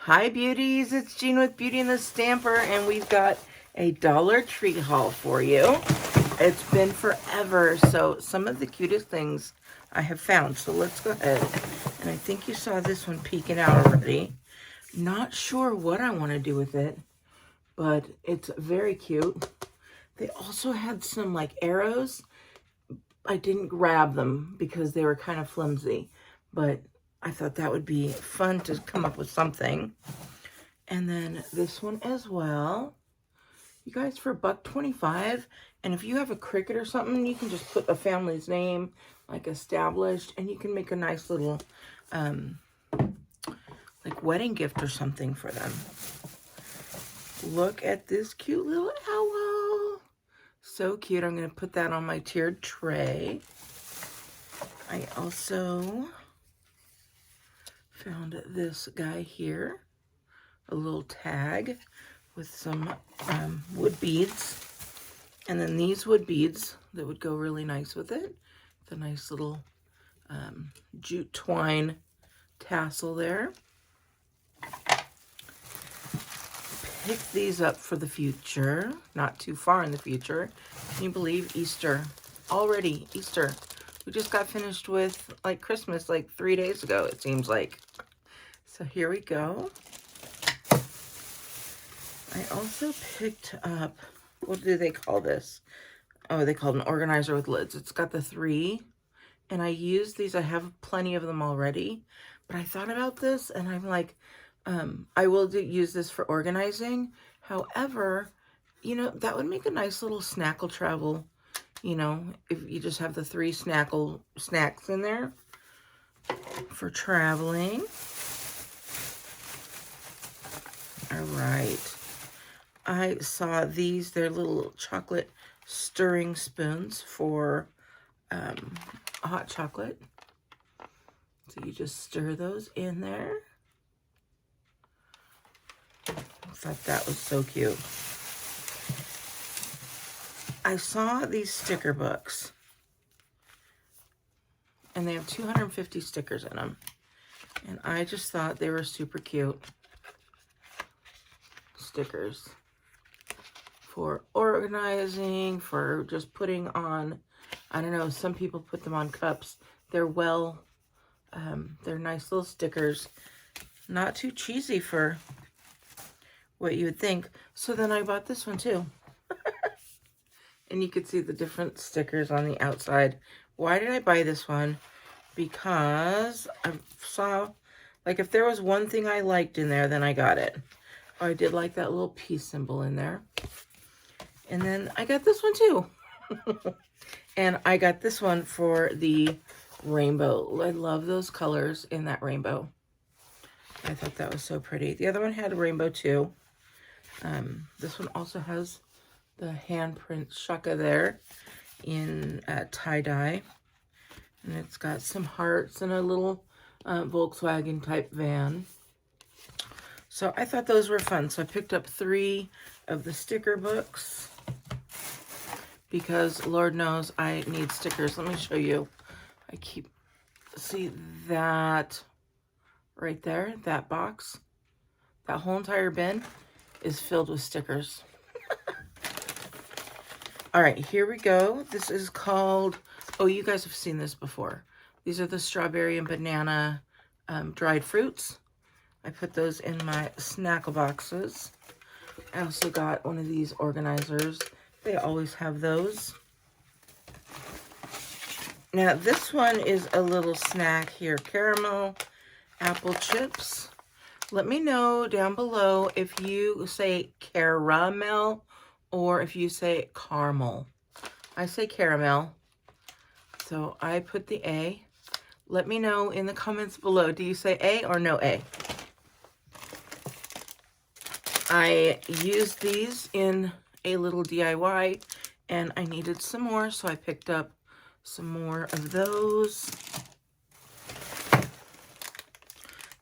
Hi beauties, it's Jean with Beauty and the Stamper, and we've got a Dollar Tree haul for you. It's been forever, so some of the cutest things I have found. So let's go ahead, and I think you saw this one peeking out already. Not sure what I want to do with it, but it's very cute. They also had some like arrows. I didn't grab them because they were kind of flimsy, but I thought that would be fun to come up with something. And then this one as well. You guys, for $1.25. And if you have a Cricut or something, you can just put a family's name, like established, and you can make a nice little, like wedding gift or something for them. Look at this cute little owl. So cute. I'm going to put that on my tiered tray. I also found this guy here, a little tag with some wood beads, and then these wood beads that would go really nice with it. The nice little jute twine tassel there. Pick these up for the future, not too far in the future. Can you believe Easter? Already Easter. We just got finished with like Christmas like 3 days ago, it seems like. So here we go. I also picked up, what do they call this? Oh, they call it an organizer with lids. It's got the 3, and I use these. I have plenty of them already, but I thought about this, and I'm like, I will use this for organizing. However, you know, that would make a nice little snackle travel, you know, if you just have the 3 snacks in there for traveling. All right. I saw these. They're little chocolate stirring spoons for hot chocolate. So you just stir those in there. I thought that was so cute. I saw these sticker books, and they have 250 stickers in them. And I just thought they were super cute stickers for organizing, for just putting on, I don't know, some people put them on cups. They're they're nice little stickers. Not too cheesy for what you would think. So then I bought this one too. And you could see the different stickers on the outside. Why did I buy this one? Because I saw, like, if there was one thing I liked in there, then I got it. Oh, I did like that little peace symbol in there. And then I got this one too. And I got this one for the rainbow. I love those colors in that rainbow. I thought that was so pretty. The other one had a rainbow too. This one also has the handprint shaka there in tie-dye. And it's got some hearts and a little Volkswagen type van. So I thought those were fun. So I picked up 3 of the sticker books because Lord knows I need stickers. Let me show you. See that right there, that box? That whole entire bin is filled with stickers. All right, here we go. This is called, oh, you guys have seen this before. These are the strawberry and banana dried fruits. I put those in my snackle boxes. I also got one of these organizers. They always have those. Now, this one is a little snack here. Caramel apple chips. Let me know down below if you say caramel or if you say caramel. I say caramel, so I put the A. Let me know in the comments below. Do you say A or no A? I used these in a little DIY, and I needed some more, so I picked up some more of those.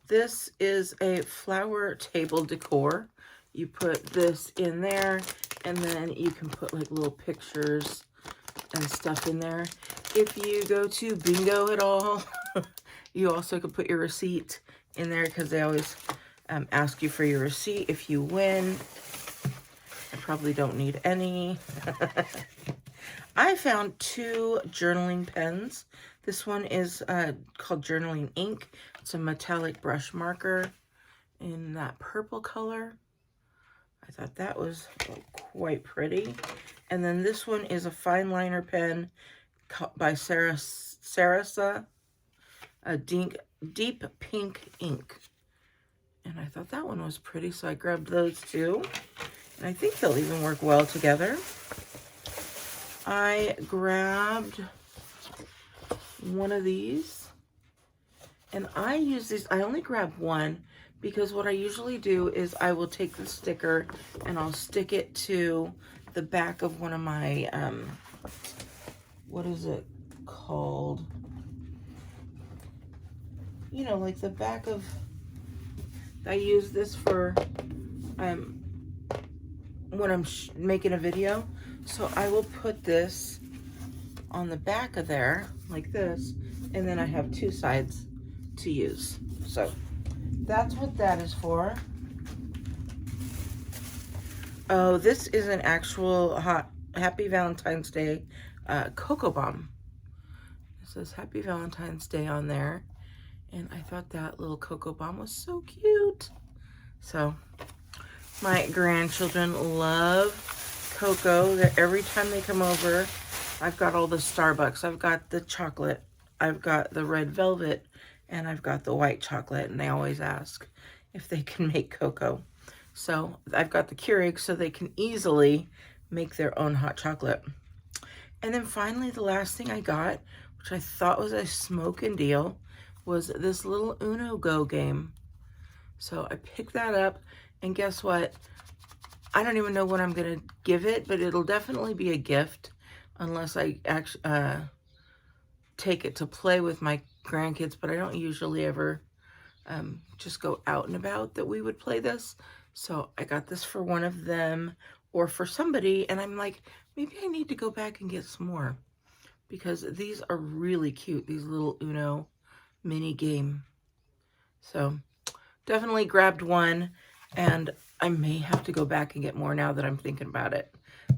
This is a flower table decor. You put this in there, and then you can put like little pictures and stuff in there. If you go to bingo at all, you also can put your receipt in there because they always ask you for your receipt if you win. I probably don't need any. I found 2 journaling pens. This one is called Journaling Ink. It's a metallic brush marker in that purple color. I thought that was quite pretty. And then this one is a fine liner pen by Sarasa, a deep pink ink. And I thought that one was pretty, so I grabbed those 2. And I think they'll even work well together. I grabbed one of these, and I use these. I only grab one because what I usually do is I will take the sticker and I'll stick it to the back of one of my, what is it called? You know, like the back of, I use this for when I'm making a video. So I will put this on the back of there like this, and then I have 2 sides to use. So that's what that is for. Oh, this is an actual Happy Valentine's Day cocoa bomb. It says Happy Valentine's Day on there, and I thought that little cocoa bomb was so cute. So my grandchildren love cocoa. Every time they come over, I've got all the Starbucks. I've got the chocolate, I've got the red velvet, and I've got the white chocolate, and they always ask if they can make cocoa. So I've got the Keurig so they can easily make their own hot chocolate. And then finally, the last thing I got, which I thought was a smoking deal, was this little Uno Go game. So I picked that up, and guess what? I don't even know what I'm going to give it, but it'll definitely be a gift unless I actually take it to play with my grandkids, but I don't usually ever just go out and about that we would play this. So I got this for one of them or for somebody, and I'm like, maybe I need to go back and get some more because these are really cute, these little Uno mini game. So definitely grabbed one, and I may have to go back and get more now that I'm thinking about it.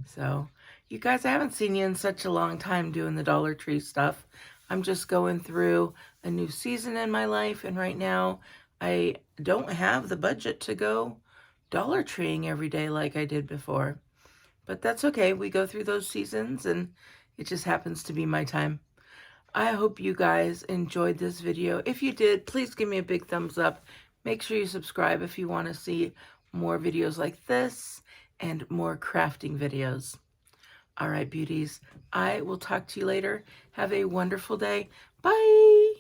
So you guys, I haven't seen you in such a long time doing the Dollar Tree stuff. I'm just going through a new season in my life, and right now I don't have the budget to go Dollar Treeing every day like I did before. But that's okay. We go through those seasons, and it just happens to be my time. I hope you guys enjoyed this video. If you did, please give me a big thumbs up. Make sure you subscribe if you want to see more videos like this and more crafting videos. All right, beauties, I will talk to you later. Have a wonderful day. Bye.